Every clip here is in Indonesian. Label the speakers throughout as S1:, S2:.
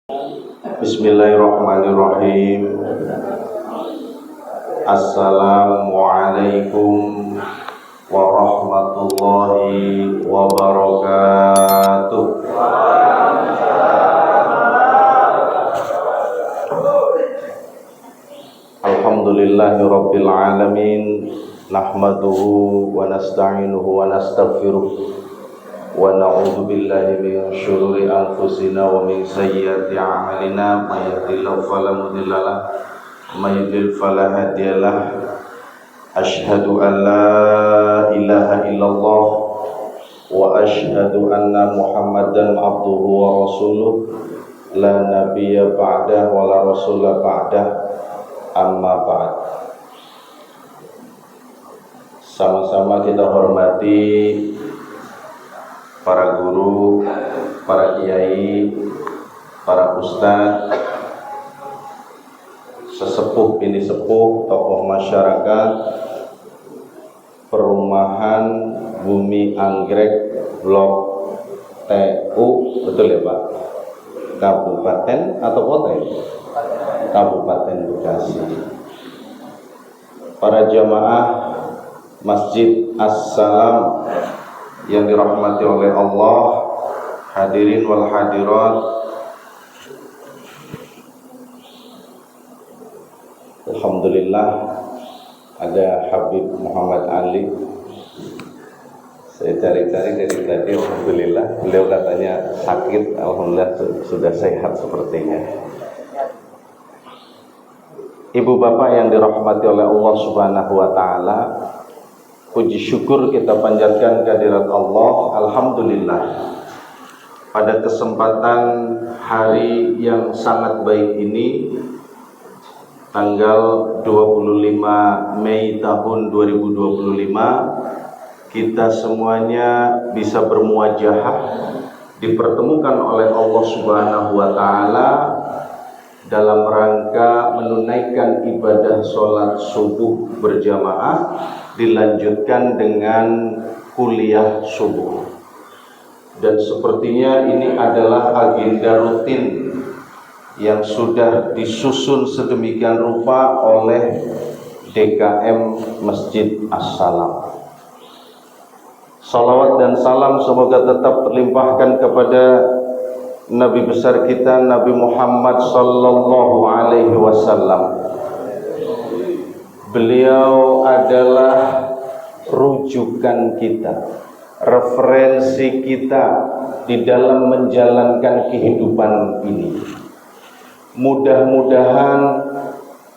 S1: Bismillahirrahmanirrahim. Assalamualaikum warahmatullahi wabarakatuh. Alhamdulillahirabbil alamin. Nahmaduhu wa nasta'inuhu wa nastaghfiruh. Wa na'udzu billahi min syururi anfusina wa min sayyiati a'malina may yahdihillahu fala mudilla lahu wa may yudlil fala hadiya lahu. Asyhadu an la ilaha illallah wa asyhadu anna Muhammadan abduhu wa rasuluh la nabiyya ba'dah wa la rasula ba'dah, amma ba'd. Sama-sama kita hormati para guru, para kiai, para ustadz, sesepuh bini sepuh, tokoh masyarakat, perumahan Bumi Anggrek Blok TU, betul ya Pak? Kabupaten atau kota ya? Kabupaten Bekasi. Para jamaah Masjid As-Salam yang dirahmati oleh Allah, hadirin wal hadirat, alhamdulillah ada Habib Muhammad Ali. Saya cari-cari dari tadi, alhamdulillah. Beliau katanya sakit, alhamdulillah sudah sehat sepertinya. Ibu bapak yang dirahmati oleh Allah Subhanahu wa taala, puji syukur kita panjatkan kehadirat Allah. Alhamdulillah, pada kesempatan hari yang sangat baik ini, tanggal 25 Mei tahun 2025, kita semuanya bisa bermuajahah, dipertemukan oleh Allah Subhanahu wa taala dalam rangka menunaikan ibadah sholat subuh berjamaah, dilanjutkan dengan kuliah subuh. Dan sepertinya ini adalah agenda rutin yang sudah disusun sedemikian rupa oleh DKM Masjid As-Salam. Salawat dan salam semoga tetap terlimpahkan kepada Nabi besar kita, Nabi Muhammad sallallahu alaihi wasallam. Beliau adalah rujukan kita, referensi kita di dalam menjalankan kehidupan ini. Mudah-mudahan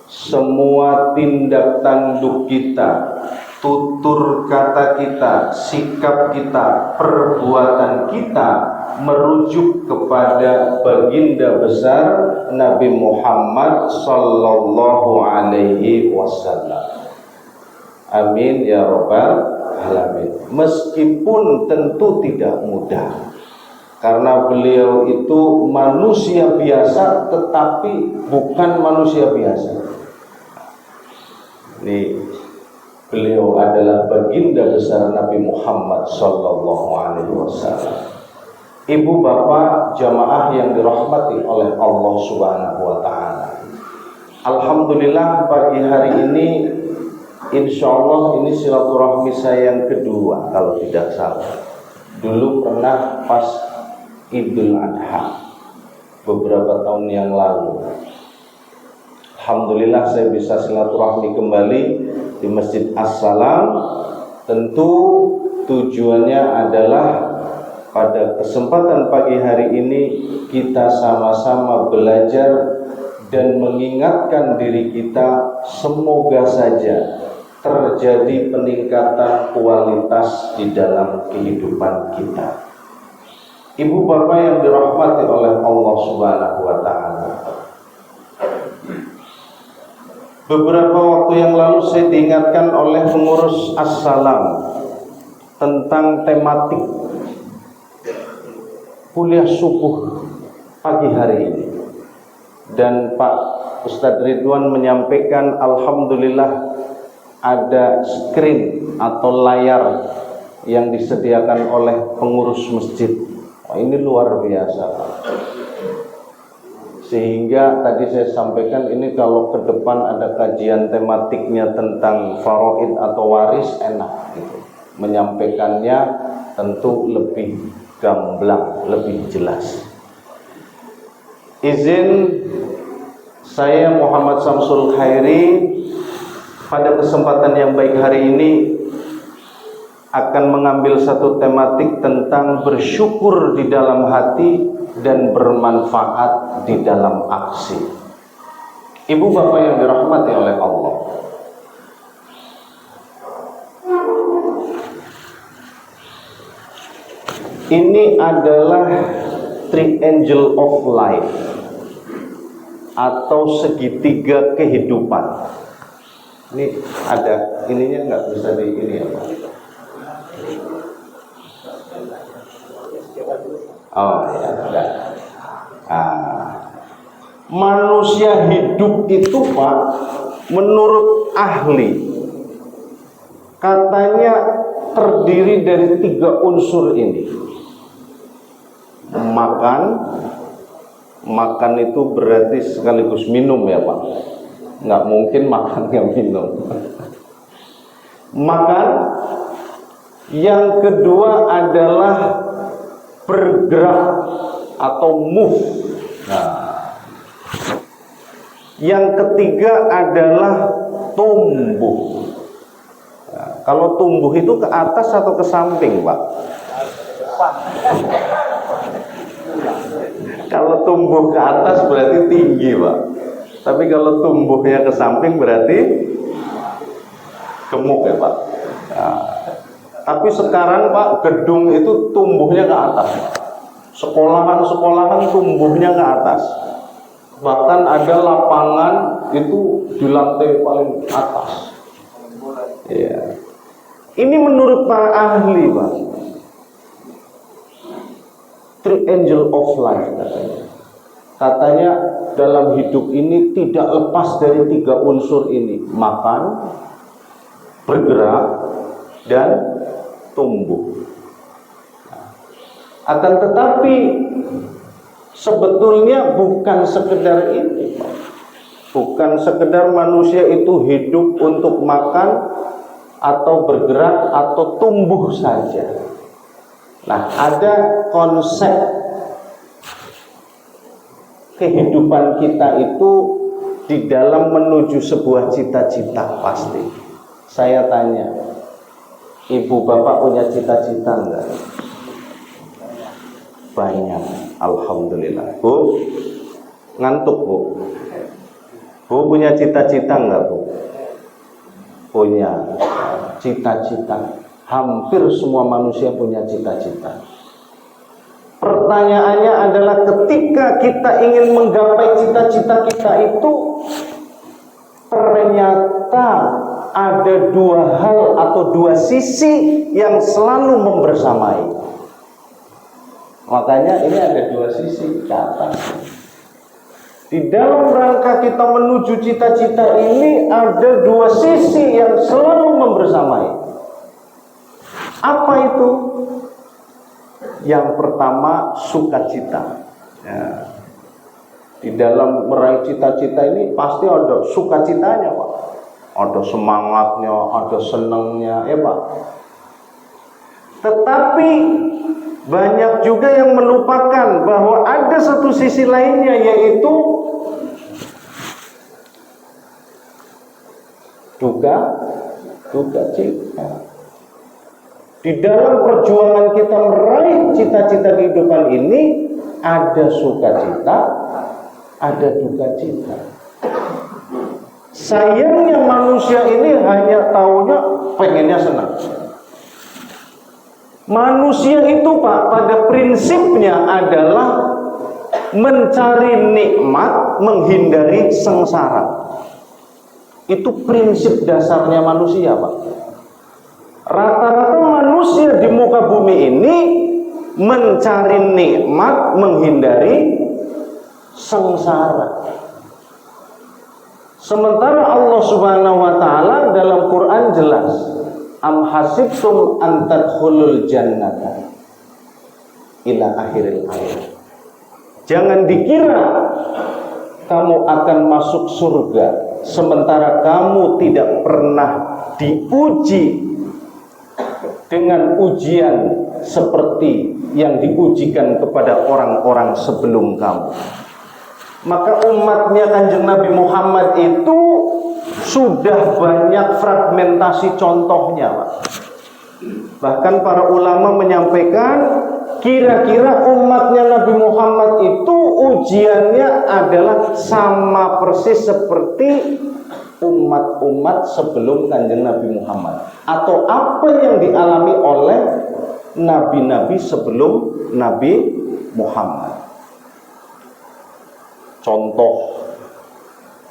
S1: semua tindak tanduk kita, tutur kata kita, sikap kita, perbuatan kita merujuk kepada baginda besar Nabi Muhammad sallallahu alaihi wasallam. Amin ya rabbal alamin. Meskipun tentu tidak mudah, karena beliau itu manusia biasa tetapi bukan manusia biasa. Ini beliau adalah baginda besar Nabi Muhammad sallallahu alaihi wasallam. Ibu bapak jamaah yang dirahmati oleh Allah Subhanahu wa taala. Alhamdulillah pagi hari ini insyaallah ini silaturahmi saya yang kedua kalau tidak salah. Dulu pernah pas Idul Adha beberapa tahun yang lalu. Alhamdulillah saya bisa silaturahmi kembali di Masjid As-Salam. Tentu tujuannya adalah pada kesempatan pagi hari ini kita sama-sama belajar dan mengingatkan diri kita, semoga saja terjadi peningkatan kualitas di dalam kehidupan kita. Ibu bapak yang dirahmati oleh Allah Subhanahu wa taala, beberapa waktu yang lalu saya diingatkan oleh pengurus As-Salam tentang tematik kuliah subuh pagi hari ini. Dan Pak Ustadz Ridwan menyampaikan alhamdulillah ada screen atau layar yang disediakan oleh pengurus masjid. Ini luar biasa, Pak. Sehingga tadi saya sampaikan ini kalau ke depan ada kajian tematiknya tentang faraid atau waris enak gitu. Menyampaikannya tentu lebih gamblang, lebih jelas. Izin saya Muhammad Samsul Khairi pada kesempatan yang baik hari ini akan mengambil satu tematik tentang bersyukur di dalam hati dan bermanfaat di dalam aksi. Ibu bapak yang dirahmati oleh Allah, ini adalah triangle of life atau segitiga kehidupan. Ini ada ininya nggak bisa di ini ya Pak? Oh ya, ada. Manusia hidup itu Pak, menurut ahli katanya terdiri dari 3 unsur ini. Makan itu berarti sekaligus minum ya Pak. Nggak mungkin makan nggak minum. Makan. Yang kedua adalah bergerak atau move. Yang ketiga adalah tumbuh. Kalau tumbuh itu ke atas atau ke samping Pak? Kalau tumbuh ke atas berarti tinggi Pak. Tapi kalau tumbuhnya ke samping berarti gemuk ya Pak. Tapi sekarang Pak, gedung itu tumbuhnya ke atas Pak. Sekolahan-sekolahan tumbuhnya ke atas. Bahkan ada lapangan itu di lantai paling atas. Ya. Ini menurut para ahli Pak, triangle of life katanya. Katanya dalam hidup ini tidak lepas dari 3 unsur ini: makan, bergerak, dan tumbuh. Akan tetapi sebetulnya bukan sekedar ini, bukan sekedar manusia itu hidup untuk makan atau bergerak atau tumbuh saja. Nah, ada konsep kehidupan kita itu di dalam menuju sebuah cita-cita pasti. Saya tanya, ibu bapak punya cita-cita enggak? Banyak, alhamdulillah. Bu, ngantuk Bu? Bu punya cita-cita enggak Bu? Punya cita-cita. Hampir semua manusia punya cita-cita. Pertanyaannya adalah ketika kita ingin menggapai cita-cita kita itu, ternyata ada 2 hal atau 2 sisi yang selalu membersamai. Makanya ini ada 2 sisi ke atas. Di dalam rangka kita menuju cita-cita ini ada 2 sisi yang selalu membersamai. Apa itu? Yang pertama, sukacita. Ya. Di dalam meraih cita-cita ini pasti ada sukacitanya Pak. Ada semangatnya, ada senangnya ya Pak. Tetapi banyak juga yang melupakan bahwa ada satu sisi lainnya, yaitu duka cita. Di dalam perjuangan kita meraih cita-cita kehidupan ini ada sukacita, ada duka cita. Sayangnya manusia ini hanya taunya pengennya senang. Manusia itu Pak, pada prinsipnya adalah mencari nikmat, menghindari sengsara. Itu prinsip dasarnya manusia Pak. Rata-rata manusia di muka bumi ini mencari nikmat, menghindari sengsara. Sementara Allah Subhanahu wa taala dalam Quran jelas, am hasibtum an tadkhulul jannata ila akhiril ayat. Jangan dikira kamu akan masuk surga, sementara kamu tidak pernah diuji dengan ujian seperti yang diujikan kepada orang-orang sebelum kamu. Maka umatnya Kanjeng Nabi Muhammad itu sudah banyak fragmentasi contohnya, Pak. Bahkan para ulama menyampaikan kira-kira umatnya Nabi Muhammad itu ujiannya adalah sama persis seperti umat-umat sebelum Kanjeng Nabi Muhammad, atau apa yang dialami oleh nabi-nabi sebelum Nabi Muhammad. Contoh,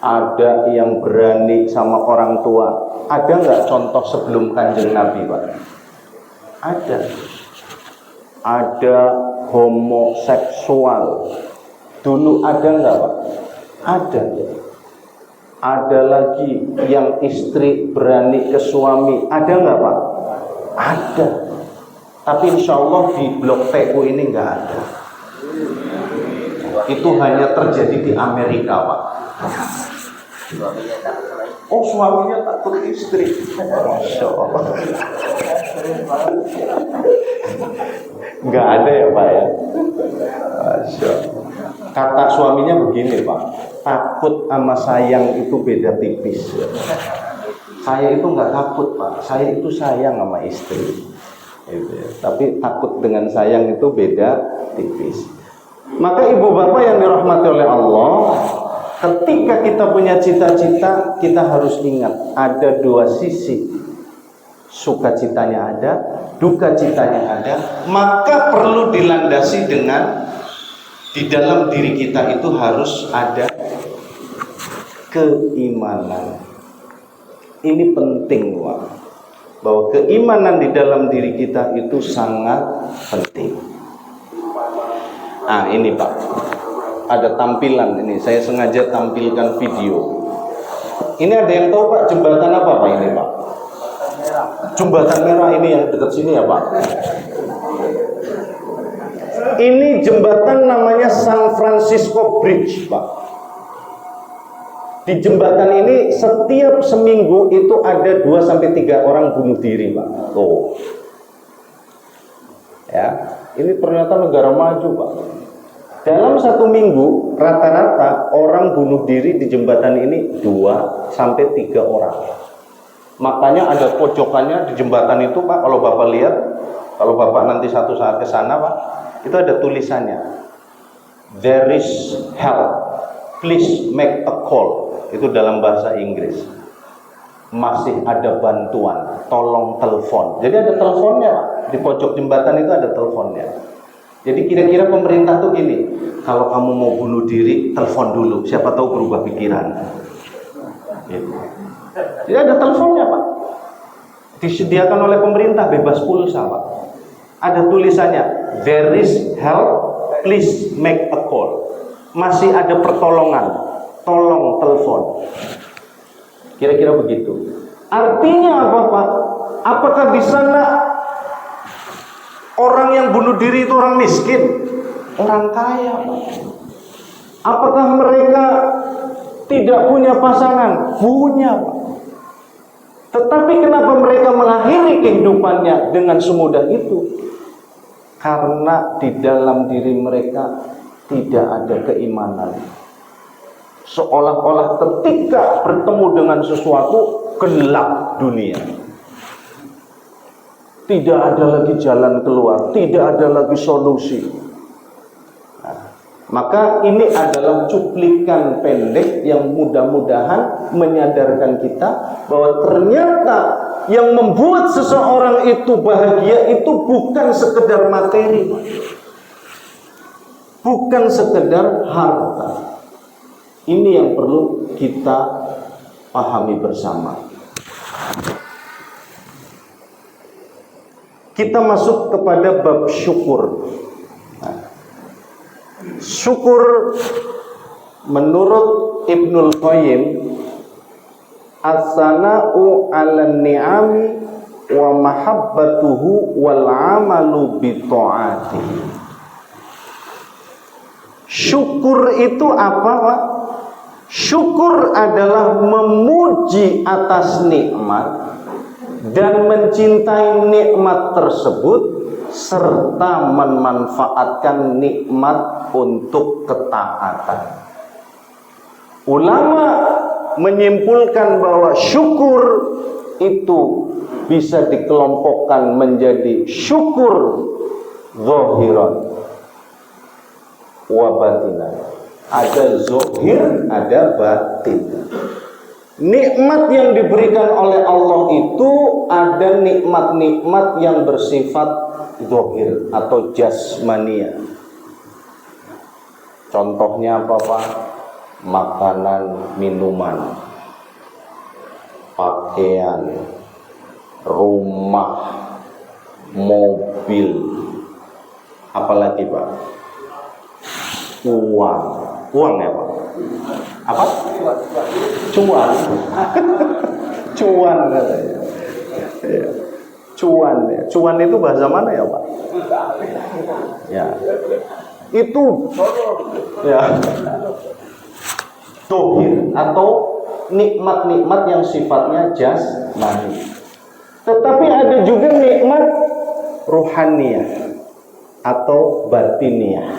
S1: ada yang berani sama orang tua. Ada nggak contoh sebelum Kanjeng Nabi, Pak? Ada. Ada homoseksual. Dulu ada nggak, Pak? Ada. Ada lagi yang istri berani ke suami. Ada nggak, Pak? Ada. Tapi insya Allah di Blok TU ini nggak ada. Itu hanya terjadi di Amerika, Pak. Oh, suaminya takut istri. Masya Allah. Nggak ada ya, Pak ya. Masya Allah. Kata suaminya begini, Pak. Takut sama sayang itu beda tipis. Saya itu nggak takut, Pak. Saya itu sayang sama istri. Gitu ya. Tapi takut dengan sayang itu beda tipis. Maka ibu bapak yang dirahmati oleh Allah, ketika kita punya cita-cita, kita harus ingat ada dua sisi. Sukacitanya ada, duka citanya ada. Maka perlu dilandasi dengan di dalam diri kita itu harus ada keimanan. Ini penting, Pak. Bahwa keimanan di dalam diri kita itu sangat penting. Nah ini, Pak, ada tampilan ini. Saya sengaja tampilkan video. Ini ada yang tahu, Pak, jembatan apa, Pak, ini, Pak? Jembatan merah ini yang dekat sini ya, Pak. Ini jembatan namanya San Francisco Bridge, Pak. Di jembatan ini setiap seminggu itu ada 2-3 orang bunuh diri, Pak. Tuh. Ya, ini ternyata negara maju, Pak. Dalam 1 minggu rata-rata orang bunuh diri di jembatan ini 2-3 orang. Makanya ada pojokannya di jembatan itu, Pak. Kalau Bapak lihat, kalau Bapak nanti satu saat ke sana, Pak, itu ada tulisannya. There is help. Please make a call. Itu dalam bahasa Inggris. Masih ada bantuan. Tolong telepon. Jadi ada teleponnya, Pak. Di pojok jembatan itu ada teleponnya. Jadi kira-kira pemerintah tuh gini, kalau kamu mau bunuh diri, telepon dulu. Siapa tahu berubah pikiran. Gitu. Jadi ada teleponnya, Pak. Disediakan oleh pemerintah, bebas pulsa, Pak. Ada tulisannya, there is help, please make a call. Masih ada pertolongan, tolong telepon. Kira-kira begitu. Artinya apa, Pak? Apakah di sana orang yang bunuh diri itu orang miskin? Orang kaya, Pak. Apakah mereka tidak punya pasangan? Punya, Pak. Tetapi kenapa mereka mengakhiri kehidupannya dengan semudah itu? Karena di dalam diri mereka tidak ada keimanan. Seolah-olah ketika bertemu dengan sesuatu, gelap dunia. Tidak ada lagi jalan keluar, tidak ada lagi solusi. Nah, maka ini adalah cuplikan pendek yang mudah-mudahan menyadarkan kita bahwa ternyata yang membuat seseorang itu bahagia itu bukan sekedar materi, bukan sekedar harta. Ini yang perlu kita pahami bersama. Kita masuk kepada bab syukur. Nah, syukur menurut Ibnul Qayyim, as-sana'u 'alan ni'ami wa mahabbatuhu wal 'amalu bi ta'atihi. Syukur itu apa, Pak? Syukur adalah memuji atas nikmat dan mencintai nikmat tersebut serta memanfaatkan nikmat untuk ketaatan. Ulama menyimpulkan bahwa syukur itu bisa dikelompokkan menjadi syukur zahiran wa batinan. Ada zahir, ada batin. Nikmat yang diberikan oleh Allah itu ada nikmat-nikmat yang bersifat zahir atau jasmania. Contohnya apa Pak? Makanan, minuman, pakaian, rumah, mobil, apalagi Pak? Uang ya Pak? Apa? Cuan. Cuan katanya. Ya. Cuan ya. Cuan itu bahasa mana ya Pak? Ya. Itu ya. Dohir atau nikmat-nikmat yang sifatnya jasmani. Tetapi ada juga nikmat ruhaniyah atau batiniyah.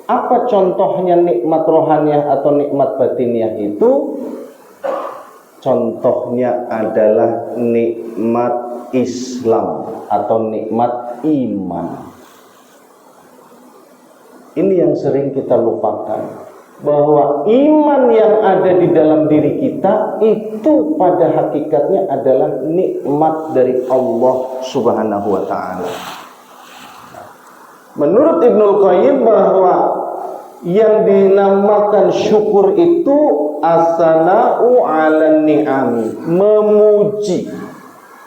S1: Apa contohnya nikmat rohaniyah atau nikmat batiniyah itu? Contohnya adalah nikmat Islam atau nikmat iman. Ini yang sering kita lupakan, bahwa iman yang ada di dalam diri kita itu pada hakikatnya adalah nikmat dari Allah Subhanahu wa ta'ala. Menurut Ibnul Qayyim bahwa yang dinamakan syukur itu as-sana'u 'alan ni'am, memuji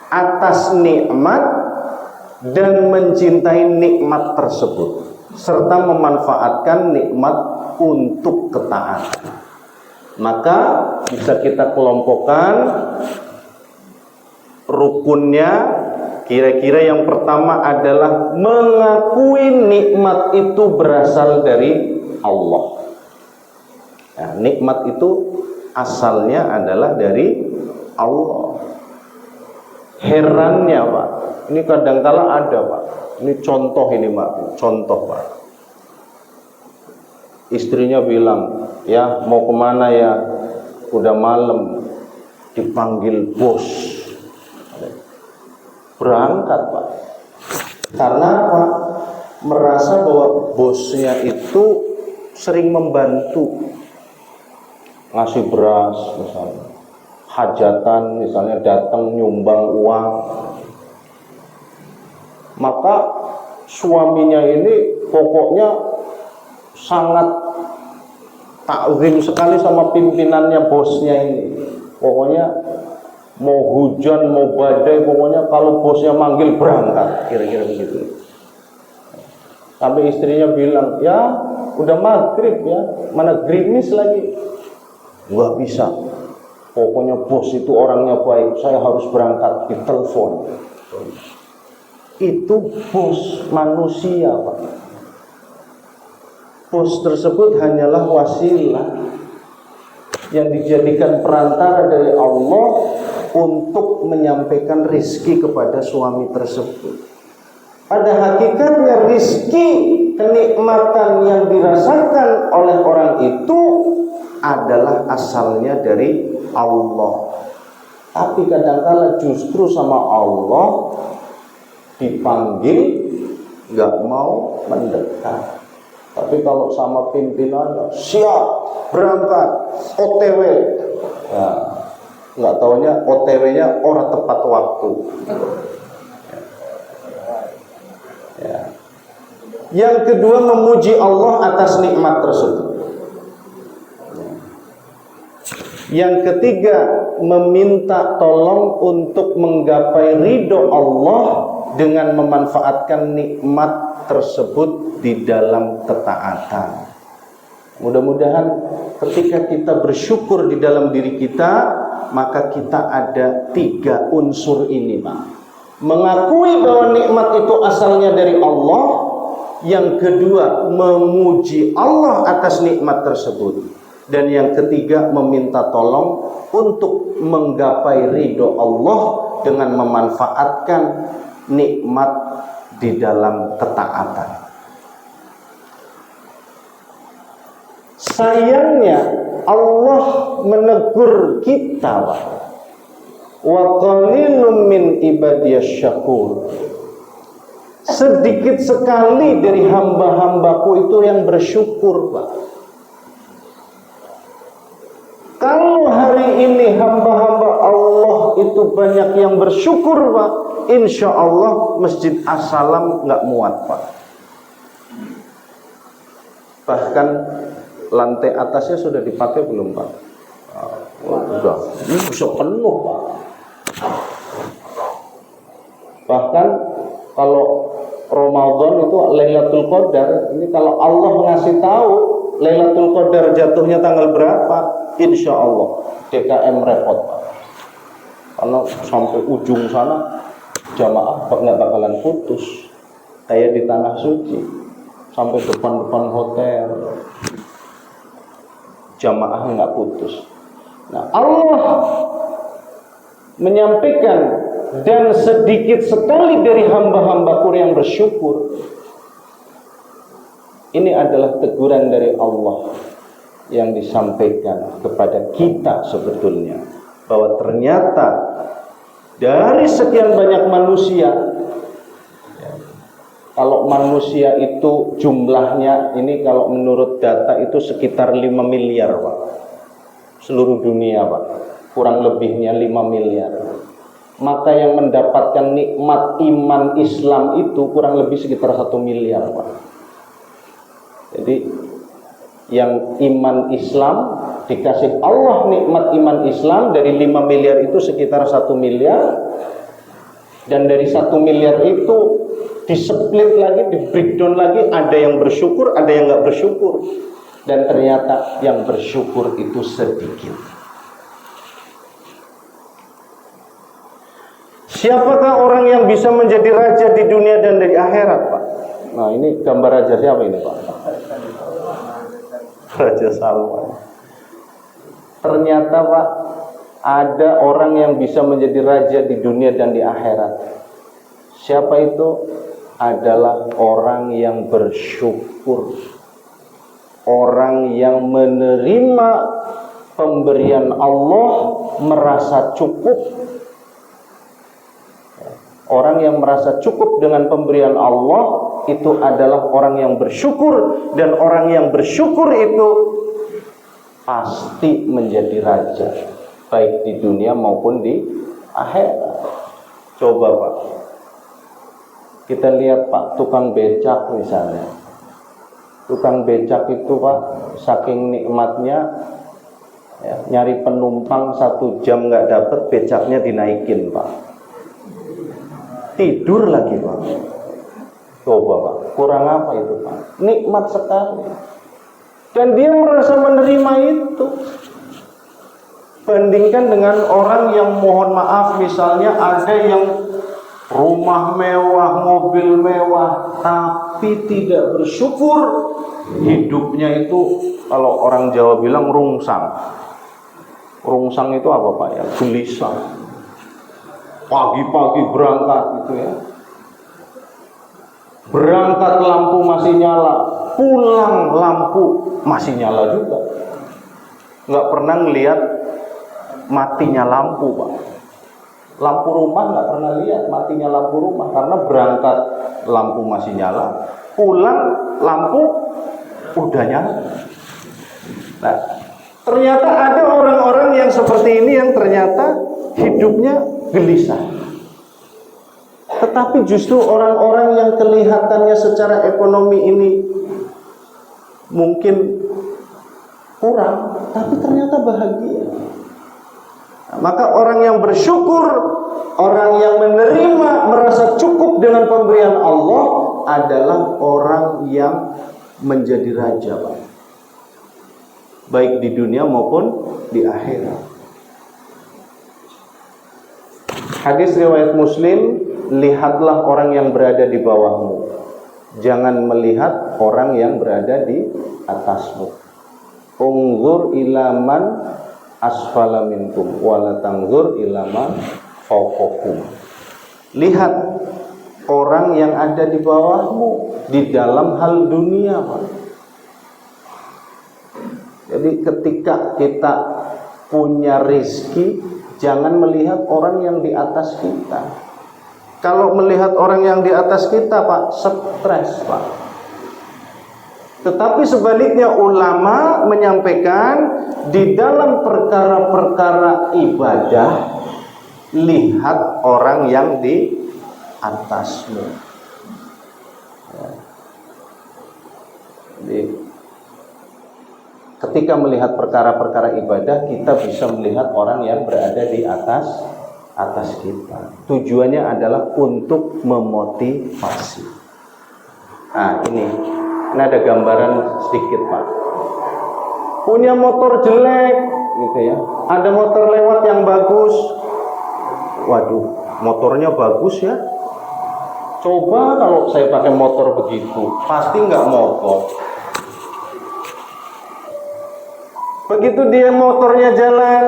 S1: atas nikmat dan mencintai nikmat tersebut serta memanfaatkan nikmat untuk ketaatan. Maka bisa kita kelompokkan rukunnya. Kira-kira yang pertama adalah mengakui nikmat itu berasal dari Allah. Nah, nikmat itu asalnya adalah dari Allah. Herannya Pak, ini kadangkala ada Pak. Ini contoh ini Pak, contoh Pak. Istrinya bilang, ya mau kemana ya? Udah malam, dipanggil bos. Berangkat Pak. Karena apa? Merasa bahwa bosnya itu sering membantu, ngasih beras misalnya, hajatan misalnya, datang nyumbang uang. Maka suaminya ini pokoknya sangat takzim sekali sama pimpinannya, bosnya ini. Pokoknya mau hujan, mau badai, pokoknya kalau bosnya manggil berangkat, kira-kira begitu. Sampai istrinya bilang, ya udah maghrib ya, mana gerimis lagi. Nggak bisa, pokoknya bos itu orangnya baik, saya harus berangkat, ditelepon. Itu bos manusia Pak. Bos tersebut hanyalah wasilah yang dijadikan perantara dari Allah untuk menyampaikan rizki kepada suami tersebut. Pada hakikatnya rizki, kenikmatan yang dirasakan oleh orang itu adalah asalnya dari Allah. Tapi kadang-kala justru sama Allah dipanggil nggak mau mendekat. Tapi kalau sama pimpinannya siap berangkat OTW, ya, nggak taunya OTW-nya orang tepat waktu. Ya. Yang kedua, memuji Allah atas nikmat tersebut. Yang ketiga, meminta tolong untuk menggapai ridho Allah dengan memanfaatkan nikmat tersebut di dalam ketaatan. Mudah-mudahan ketika kita bersyukur di dalam diri kita, maka kita ada 3 unsur ini Pak. Mengakui bahwa nikmat itu asalnya dari Allah. Yang kedua, memuji Allah atas nikmat tersebut.
S2: Dan yang ketiga, meminta tolong untuk menggapai ridho Allah dengan memanfaatkan nikmat di dalam ketaatan. Sayangnya Allah menegur kita, wa qalilum min ibadiyasy syakur. Sedikit sekali dari hamba-hambaku itu yang bersyukur, Pak. Kalau hari ini hamba-hamba Allah itu banyak yang bersyukur, Pak, insya Allah Masjid As-Salam nggak muat, Pak. Bahkan lantai atasnya sudah dipakai belum, Pak? Sudah. Ini bisa penuh, Pak. Bahkan kalau Ramadan itu Lailatul Qadar, ini kalau Allah ngasih tahu Lailatul Qadar jatuhnya tanggal berapa, insya Allah DKM repot, Pak. Karena sampai ujung sana jamaah nggak bakalan putus, kayak di tanah suci, sampai depan-depan hotel jamaah nggak putus. Nah, Allah menyampaikan, dan sedikit sekali dari hamba-hambaku yang bersyukur. Ini adalah teguran dari Allah yang disampaikan kepada kita sebetulnya, bahwa ternyata dari sekian banyak manusia, kalau manusia itu jumlahnya, ini kalau menurut data itu sekitar 5 miliar, Pak. Seluruh dunia, Pak. Kurang lebihnya 5 miliar. Maka yang mendapatkan nikmat iman Islam itu kurang lebih sekitar 1 miliar, Pak. Jadi yang iman Islam dikasih Allah nikmat iman Islam dari 5 miliar itu sekitar 1 miliar. Dan dari 1 miliar itu di-split lagi, di-breakdown lagi, ada yang bersyukur, ada yang nggak bersyukur. Dan ternyata yang bersyukur itu sedikit. Siapakah orang yang bisa menjadi raja di dunia dan di akhirat, Pak? Nah, ini gambar raja siapa ini, Pak? Raja Salman. Ternyata, Pak, ada orang yang bisa menjadi raja di dunia dan di akhirat. Siapa itu? Adalah orang yang bersyukur. Orang yang menerima pemberian Allah, merasa cukup. Orang yang merasa cukup dengan pemberian Allah itu adalah orang yang bersyukur, dan orang yang bersyukur itu pasti menjadi raja, baik di dunia maupun di akhirat. Coba, Pak, kita lihat, Pak, tukang becak misalnya. Tukang becak itu, Pak, saking nikmatnya ya, nyari penumpang 1 jam nggak dapet, becaknya dinaikin, Pak. Tidur lagi, Pak. Coba, Pak, kurang apa itu, Pak? Nikmat sekali. Dan dia merasa menerima itu. Bandingkan dengan orang yang, mohon maaf, misalnya ada yang rumah mewah, mobil mewah, tapi tidak bersyukur. Hidupnya itu, kalau orang Jawa bilang rungsang. Rungsang itu apa, Pak? Ya, gelisah. Pagi-pagi berangkat gitu ya, berangkat lampu masih nyala, pulang lampu masih nyala juga. Nggak pernah ngelihat matinya lampu, Pak. Lampu rumah nggak pernah lihat matinya lampu rumah, karena berangkat lampu masih nyala, pulang lampu udah nyala. Nah, ternyata ada orang-orang yang seperti ini yang ternyata hidupnya gelisah. Tetapi justru orang-orang yang kelihatannya secara ekonomi ini mungkin kurang, tapi ternyata bahagia. Maka orang yang bersyukur, orang yang menerima, merasa cukup dengan pemberian Allah adalah orang yang menjadi raja, Pak. Baik di dunia maupun di akhirat. Hadis riwayat Muslim, lihatlah orang yang berada di bawahmu, jangan melihat orang yang berada di atasmu. Unzur ila man asfala minkum wa la tanzur ila man fawqakum. Lihat orang yang ada di bawahmu di dalam hal dunia, Pak. Jadi ketika kita punya rezeki, jangan melihat orang yang di atas kita. Kalau melihat orang yang di atas kita, Pak, stres, Pak. Tetapi sebaliknya ulama menyampaikan di dalam perkara-perkara ibadah, lihat orang yang di atasmu. Ya. Jadi, ketika melihat perkara-perkara ibadah, kita bisa melihat orang yang berada di atas kita. Tujuannya adalah untuk memotivasi. Nah, ini ada gambaran sedikit, Pak. Punya motor jelek gitu ya. Ada motor lewat yang bagus. Waduh, motornya bagus ya. Coba kalau saya pakai motor begitu, pasti nggak mogok. Begitu dia motornya jalan,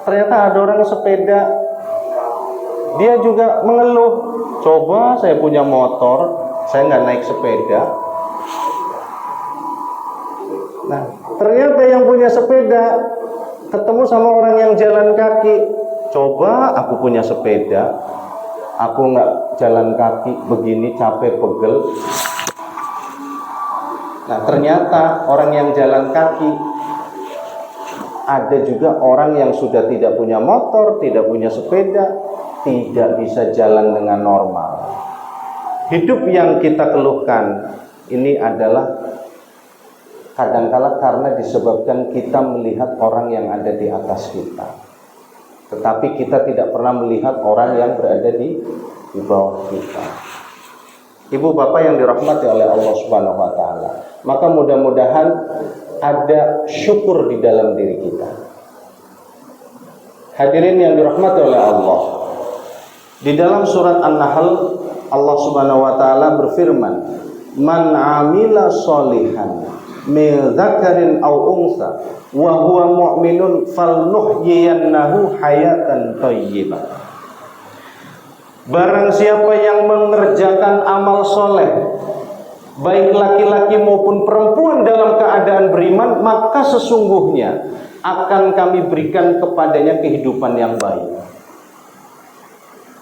S2: ternyata ada orang sepeda, dia juga mengeluh. Coba saya punya motor, saya nggak naik sepeda. Nah, ternyata yang punya sepeda ketemu sama orang yang jalan kaki. Coba aku punya sepeda, aku nggak jalan kaki begini, capek pegel. Nah, ternyata orang yang jalan kaki, ada juga orang yang sudah tidak punya motor, tidak punya sepeda, tidak bisa jalan dengan normal. Hidup yang kita keluhkan ini adalah kadangkala karena disebabkan kita melihat orang yang ada di atas kita, tetapi kita tidak pernah melihat orang yang berada di bawah kita. Ibu bapak yang dirahmati oleh Allah Subhanahu wa taala, maka mudah-mudahan ada syukur di dalam diri kita. Hadirin yang dirahmati oleh Allah, di dalam surat An-Nahl Allah Subhanahu wa taala berfirman, "Man 'amila sholihan min dzakarin aw unsa wa huwa mu'minun falnuhyiyannahu hayatan thayyibah." Barang siapa yang mengerjakan amal soleh, baik laki-laki maupun perempuan dalam keadaan beriman, maka sesungguhnya akan kami berikan kepadanya kehidupan yang baik.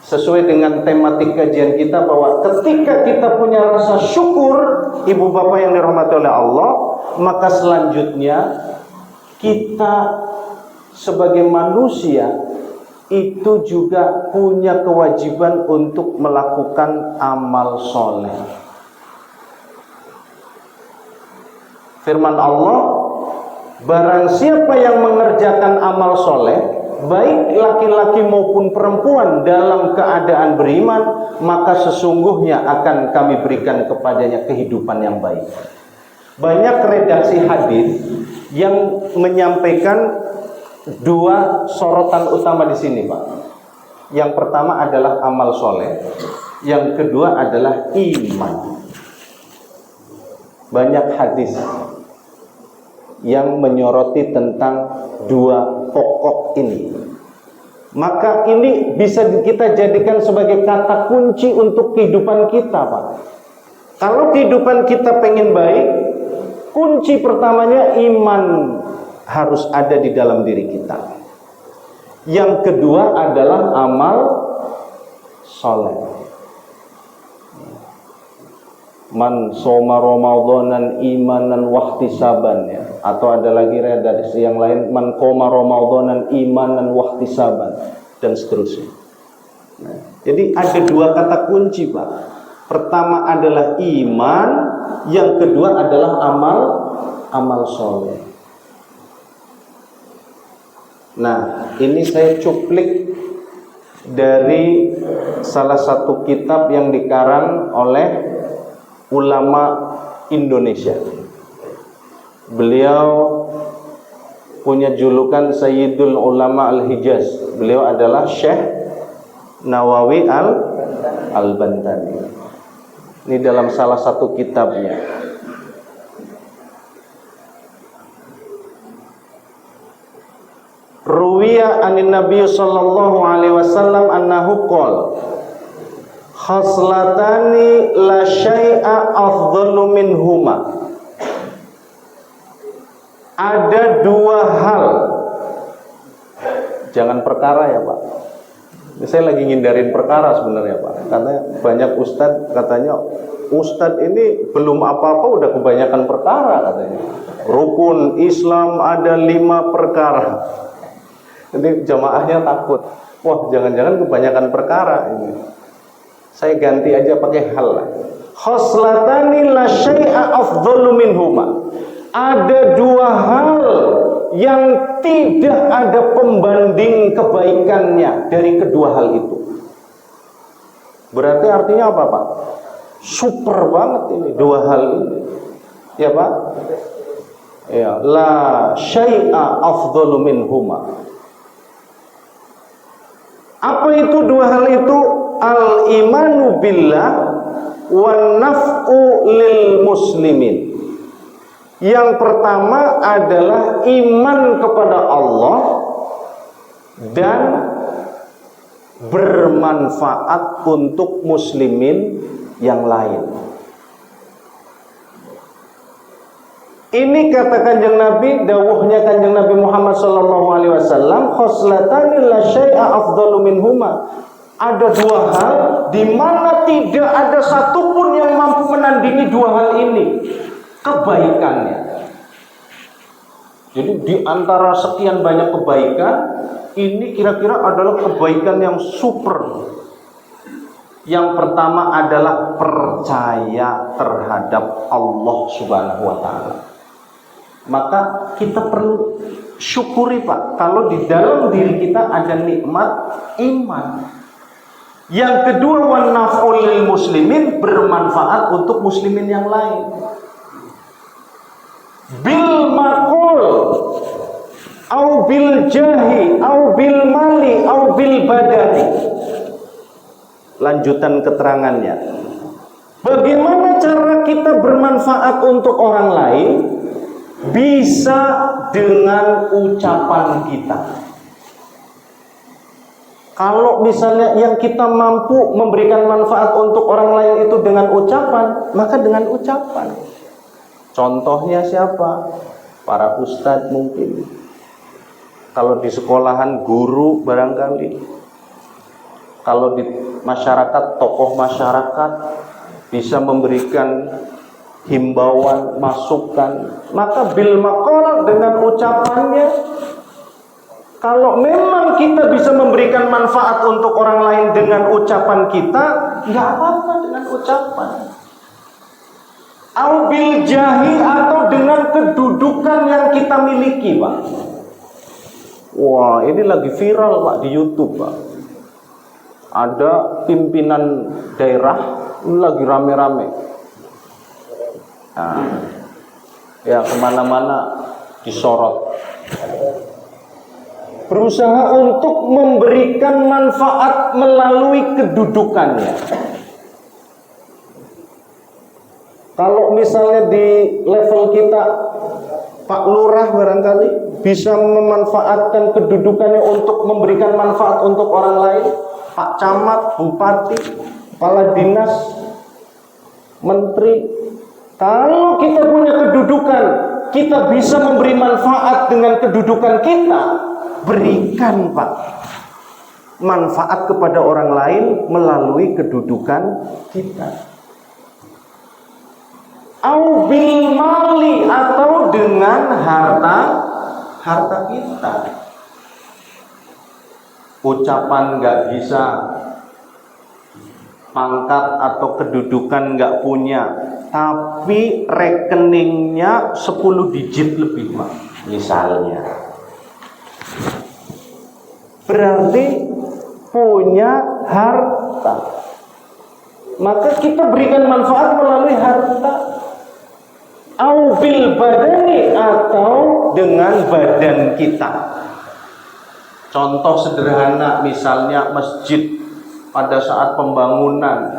S2: Sesuai dengan tematik kajian kita bahwa ketika kita punya rasa syukur, ibu bapak yang dirahmati oleh Allah, maka selanjutnya kita sebagai manusia itu juga punya kewajiban untuk melakukan amal soleh. Firman Allah, barang siapa yang mengerjakan amal soleh, baik laki-laki maupun perempuan dalam keadaan beriman, maka sesungguhnya akan kami berikan kepadanya kehidupan yang baik. Banyak redaksi hadis yang menyampaikan dua sorotan utama di sini, Pak. Yang pertama adalah amal soleh, yang kedua adalah iman. Banyak hadis yang menyoroti tentang dua pokok ini. Maka ini bisa kita jadikan sebagai kata kunci untuk kehidupan kita, Pak. Kalau kehidupan kita pengen baik, kunci pertamanya iman harus ada di dalam diri kita. Yang kedua adalah amal soleh. Man soma ramadhanan imanan wahtisaban, ya. Atau ada lagi redaksi yang lain, man qoma ramadhanan imanan wahtisaban, dan seterusnya. Nah, jadi ada dua kata kunci, Pak. Pertama adalah iman, yang kedua adalah amal soleh. Nah, ini saya cuplik dari salah satu kitab yang dikarang oleh ulama Indonesia. Beliau punya julukan Sayyidul Ulama Al-Hijaz. Beliau adalah Syekh Nawawi Al-Bantani. Ini dalam salah satu kitabnya. ruwiya anin Nabi sallallahu alaihi wasallam annahu qol khaslatani la syai'a afdalu minhuma. Ada dua hal, jangan perkara ya Pak. Saya lagi ngindarin perkara sebenarnya Pak. Katanya banyak ustadz katanya ustadz ini belum apa-apa udah kebanyakan perkara katanya. Rukun Islam ada 5 perkara. Jadi jamaahnya takut. Wah, jangan-jangan kebanyakan perkara ini. Saya ganti aja pakai hal lah. Khoslatani la syai'a afdalu minhuma. Ada 2 hal yang tidak ada pembanding kebaikannya dari kedua hal itu. Berarti artinya apa Pak? Super banget ini 2 hal ini. Ya Pak? Ya, la syai'a afdalu minhuma. Apa itu 2 hal itu? Al-imanu billah wan naf'u lil muslimin. Yang pertama adalah iman kepada Allah dan bermanfaat untuk muslimin yang lain. Ini kata Kanjeng Nabi, dawuhnya Kanjeng Nabi Muhammad sallallahu alaihi wasallam, khoslatani la syai'a afdalu minhuma. Ada 2 hal di mana tidak ada satupun yang mampu menandingi 2 hal ini kebaikannya. Jadi di antara sekian banyak kebaikan, ini kira-kira adalah kebaikan yang super. Yang pertama adalah percaya terhadap Allah Subhanahu wa taala. Maka kita perlu syukuri Pak, kalau di dalam diri kita ada nikmat iman. Yang kedua, wan naf'ul lil muslimin, bermanfaat untuk muslimin yang lain. Bil makul au bil jahi au bil mali au bil badani. Lanjutan keterangannya, bagaimana cara kita bermanfaat untuk orang lain? Bisa dengan ucapan kita. Kalau misalnya yang kita mampu memberikan manfaat untuk orang lain itu dengan ucapan, maka dengan ucapan. Contohnya siapa? Para ustadz mungkin. Kalau di sekolahan guru barangkali. Kalau di masyarakat, tokoh masyarakat bisa memberikan himbauan, masukan. Maka bil maqal, dengan ucapannya. Kalau memang kita bisa memberikan manfaat untuk orang lain dengan ucapan kita, nggak apa-apa dengan ucapan. Au bil jahi, atau dengan kedudukan yang kita miliki, Pak. Wah, ini lagi viral Pak di YouTube, Pak. Ada pimpinan daerah lagi rame-rame. Nah, ya kemana-mana disorot. Berusaha untuk memberikan manfaat melalui kedudukannya. Kalau misalnya di level kita, Pak Lurah barangkali bisa memanfaatkan kedudukannya untuk memberikan manfaat untuk orang lain. Pak Camat, Bupati, Kepala Dinas, Menteri. Kalau kita punya kedudukan, kita bisa memberi manfaat dengan kedudukan kita. Berikan Pak manfaat kepada orang lain melalui kedudukan kita. Au bil mali, atau dengan harta kita. Ucapan nggak bisa, pangkat atau kedudukan nggak punya, tapi rekeningnya 10 digit lebih Pak, misalnya. Berarti punya harta. Maka kita berikan manfaat melalui harta. Au bil badani, atau dengan badan kita. Contoh sederhana, misalnya masjid pada saat pembangunan,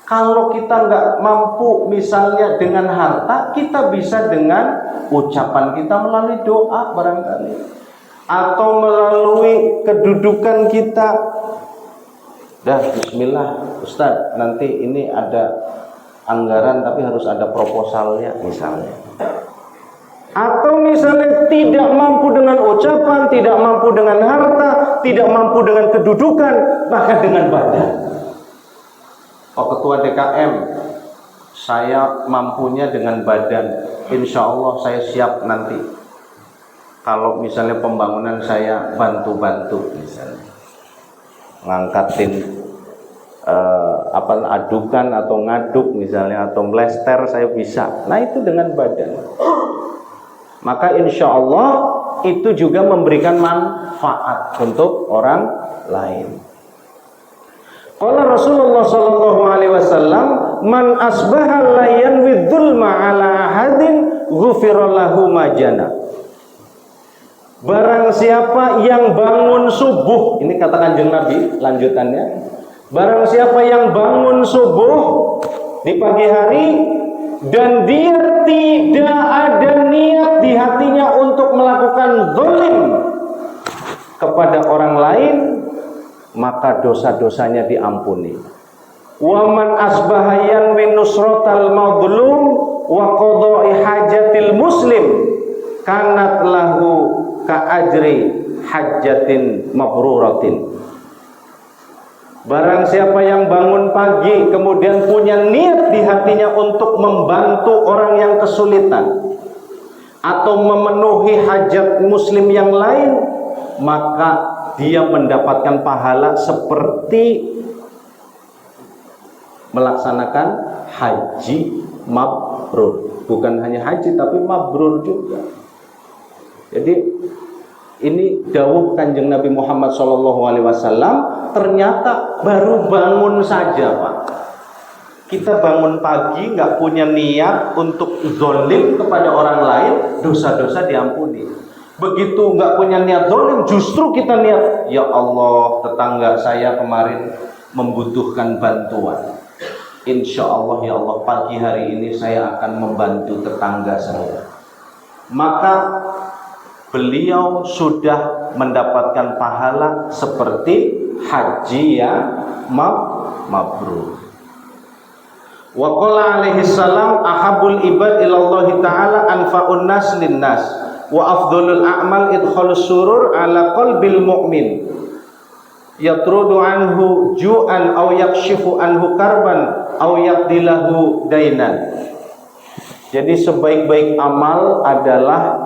S2: Kalau kita nggak mampu misalnya dengan harta, kita bisa dengan ucapan kita melalui doa barangkali, atau melalui kedudukan kita. Dah, bismillah Ustaz, nanti ini ada anggaran tapi harus ada proposalnya misalnya. Atau misalnya tidak mampu dengan ucapan, tidak mampu dengan harta, tidak mampu dengan kedudukan, bahkan dengan badan. Oh, ketua DKM, saya mampunya dengan badan, insya Allah saya siap nanti. Kalau misalnya pembangunan saya bantu-bantu misalnya, ngangkatin adukan atau ngaduk misalnya, atau mlester saya bisa. Nah itu dengan badan. Maka insya Allah itu juga memberikan manfaat untuk orang lain. Qala Rasulullah sallallahu alaihi wasallam, man asbaha la yanwi dzulma ala ahadin ghufira lahu ma jana. Barang siapa yang bangun subuh, ini kata Kanjeng Nabi lanjutannya. Barang siapa yang bangun subuh di pagi hari dan dia tidak ada niat di hatinya untuk melakukan zalim kepada orang lain, maka dosa-dosanya diampuni. Wa man asbaha yanwi nusratal madlum wa qada'i hajatil muslim kanat lahu ka ajri hajjatin mabruratin. Barang siapa yang bangun pagi kemudian punya niat di hatinya untuk membantu orang yang kesulitan atau memenuhi hajat muslim yang lain, maka dia mendapatkan pahala seperti melaksanakan haji mabrur. Bukan hanya haji tapi mabrur juga. Jadi ini dawuh Kanjeng Nabi Muhammad SAW. Ternyata baru bangun saja Pak, kita bangun pagi nggak punya niat untuk zalim kepada orang lain, dosa-dosa diampuni. Begitu nggak punya niat zalim, justru kita niat, ya Allah, tetangga saya kemarin membutuhkan bantuan, insya Allah ya Allah pagi hari ini saya akan membantu tetangga saya. Maka beliau sudah mendapatkan pahala seperti haji yang mabrur. Wa qala alaihi salam, ahabul ibad ilallahi ta'ala anfa'un nas linnas wa afdhalul a'mal idkhalus surur ala qalbil mu'min yatrudu anhu ju'an aw yakshifu anhu karban aw yaqdilahu dainan. Jadi sebaik-baik amal adalah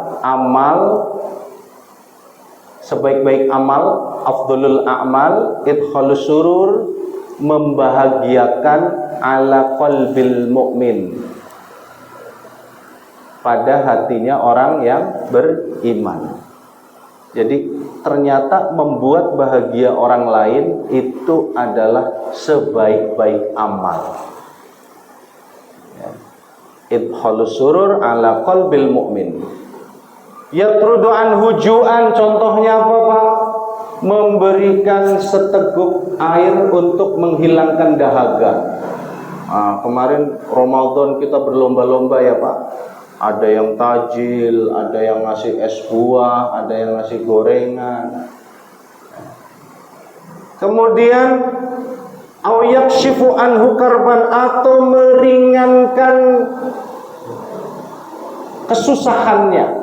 S2: sebaik-baik amal, afdhalul a'mal idkhalus surur, membahagiakan ala qalbil mu'min, pada hatinya orang yang beriman. Jadi ternyata membuat bahagia orang lain itu adalah sebaik-baik amal. Idkhalus surur ala qalbil mu'min. Yatrudu anhu ju'an, contohnya apa Pak? Memberikan seteguk air untuk menghilangkan dahaga. Kemarin Ramadan kita berlomba-lomba ya Pak. Ada yang tajil, ada yang ngasih es buah, ada yang ngasih gorengan. Kemudian au yakshifu anhu karban, atau meringankan kesusahannya.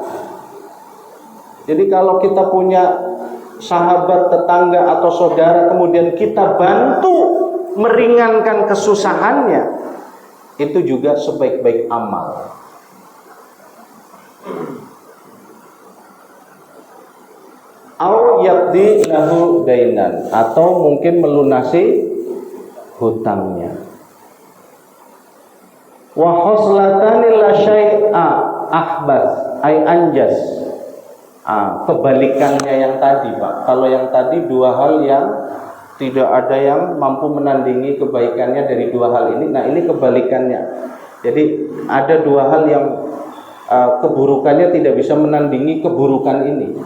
S2: Jadi kalau kita punya sahabat, tetangga atau saudara kemudian kita bantu meringankan kesusahannya, itu juga sebaik-baik amal. Au yaqdi lahu dainan, atau mungkin melunasi hutangnya. Wa khoslatani la syai'a ahbas ay anjas. Kebalikannya yang tadi Pak. Kalau yang tadi dua hal yang tidak ada yang mampu menandingi kebaikannya dari dua hal ini. Nah ini kebalikannya. Jadi ada dua hal yang keburukannya tidak bisa menandingi keburukan ini.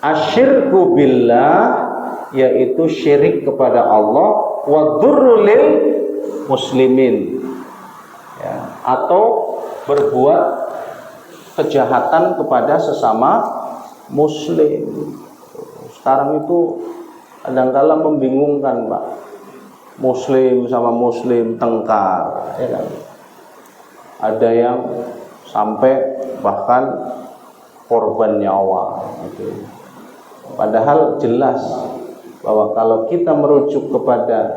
S2: Asyirku billah, yaitu syirik kepada Allah, wa dzurru lil muslimin, ya, atau berbuat kejahatan kepada sesama muslim. Sekarang itu kadang-kala membingungkan, Pak. Muslim sama muslim tengkar, ya kan? Ada yang sampai bahkan korban nyawa gitu. Padahal jelas bahwa kalau kita merujuk kepada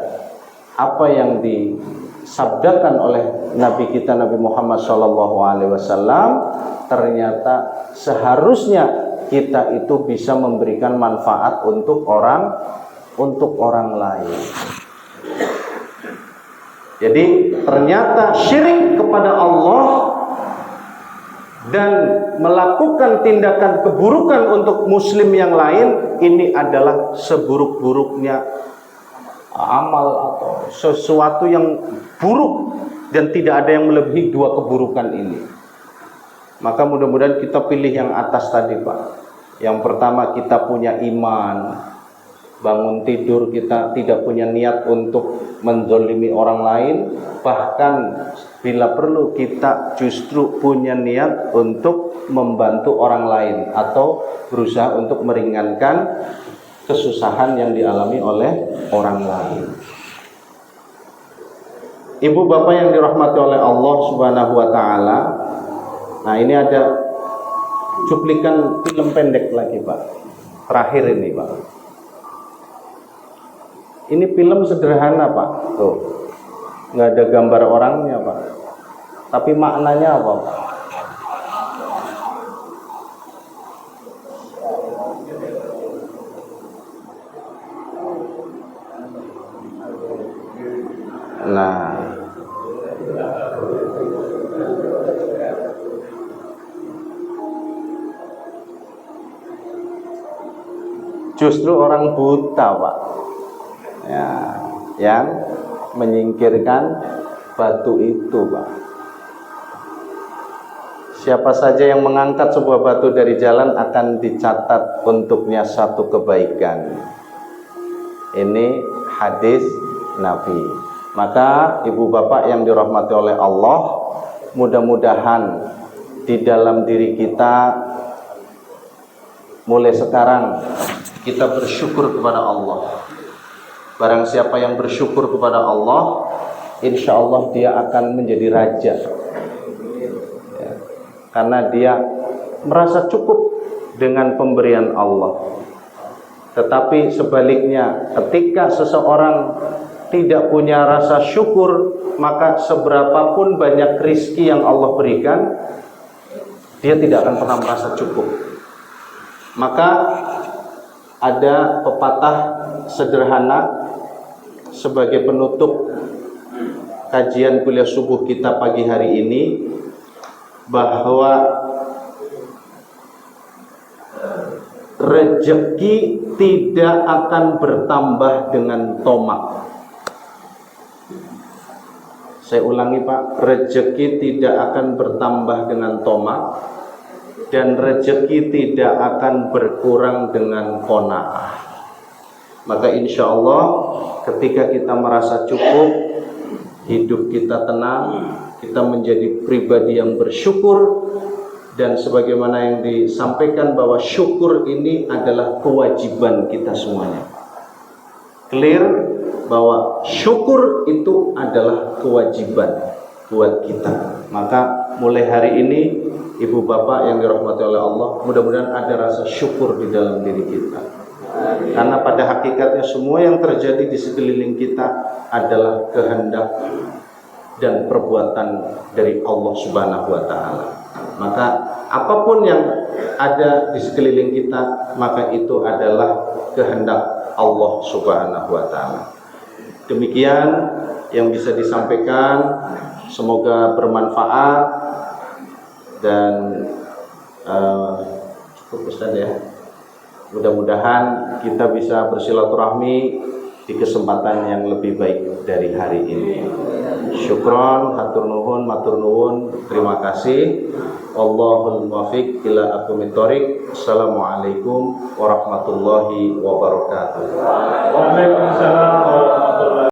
S2: apa yang disabdakan oleh Nabi kita Nabi Muhammad SAW, ternyata seharusnya kita itu bisa memberikan manfaat untuk orang lain. Jadi ternyata syirik kepada Allah dan melakukan tindakan keburukan untuk muslim yang lain, ini adalah seburuk-buruknya amal atau sesuatu yang buruk, dan tidak ada yang melebihi dua keburukan ini. Maka mudah-mudahan kita pilih yang atas tadi, Pak. Yang pertama, kita punya iman. Bangun tidur kita tidak punya niat untuk menzalimi orang lain, bahkan bila perlu kita justru punya niat untuk membantu orang lain atau berusaha untuk meringankan kesusahan yang dialami oleh orang lain. Ibu bapak yang dirahmati oleh Allah Subhanahu wa taala. Nah, ini ada cuplikan film pendek lagi, Pak. Terakhir ini, Pak. Ini film sederhana, Pak. Tuh. Nggak ada gambar orangnya, Pak. Tapi maknanya apa, Pak? Nah, justru orang buta, Pak, ya, yang menyingkirkan batu itu, Pak. Siapa saja yang mengangkat sebuah batu dari jalan akan dicatat untuknya satu kebaikan. Ini hadis Nabi. Maka ibu bapak yang dirahmati oleh Allah, mudah-mudahan di dalam diri kita mulai sekarang kita bersyukur kepada Allah. Barang siapa yang bersyukur kepada Allah, insya Allah dia akan menjadi raja, ya, karena dia merasa cukup dengan pemberian Allah. Tetapi sebaliknya, ketika seseorang tidak punya rasa syukur, maka seberapapun banyak rizki yang Allah berikan, dia tidak akan pernah merasa cukup. Maka ada pepatah sederhana sebagai penutup kajian kuliah subuh kita pagi hari ini, bahwa rezeki tidak akan bertambah dengan tomak. Saya ulangi, Pak, rezeki tidak akan bertambah dengan tomak, dan rezeki tidak akan berkurang dengan qanaah. Maka insya Allah ketika kita merasa cukup, hidup kita tenang, kita menjadi pribadi yang bersyukur, dan sebagaimana yang disampaikan bahwa syukur ini adalah kewajiban kita semuanya. Clear bahwa syukur itu adalah kewajiban buat kita. Maka mulai hari ini ibu bapak yang dirahmati oleh Allah, mudah-mudahan ada rasa syukur di dalam diri kita. Karena pada hakikatnya semua yang terjadi di sekeliling kita adalah kehendak dan perbuatan dari Allah Subhanahu wa taala. Maka apapun yang ada di sekeliling kita, maka itu adalah kehendak Allah Subhanahu wa taala. Demikian yang bisa disampaikan, semoga bermanfaat dan cukup Ustaz ya. Mudah-mudahan kita bisa bersilaturahmi di kesempatan yang lebih baik dari hari ini. Syukron, hatur nuhun, matur nuwun, terima kasih. Allahul muwaffiq ila aqwamit thoriq. Assalamualaikum warahmatullahi wabarakatuh.
S3: Waalaikumsalam.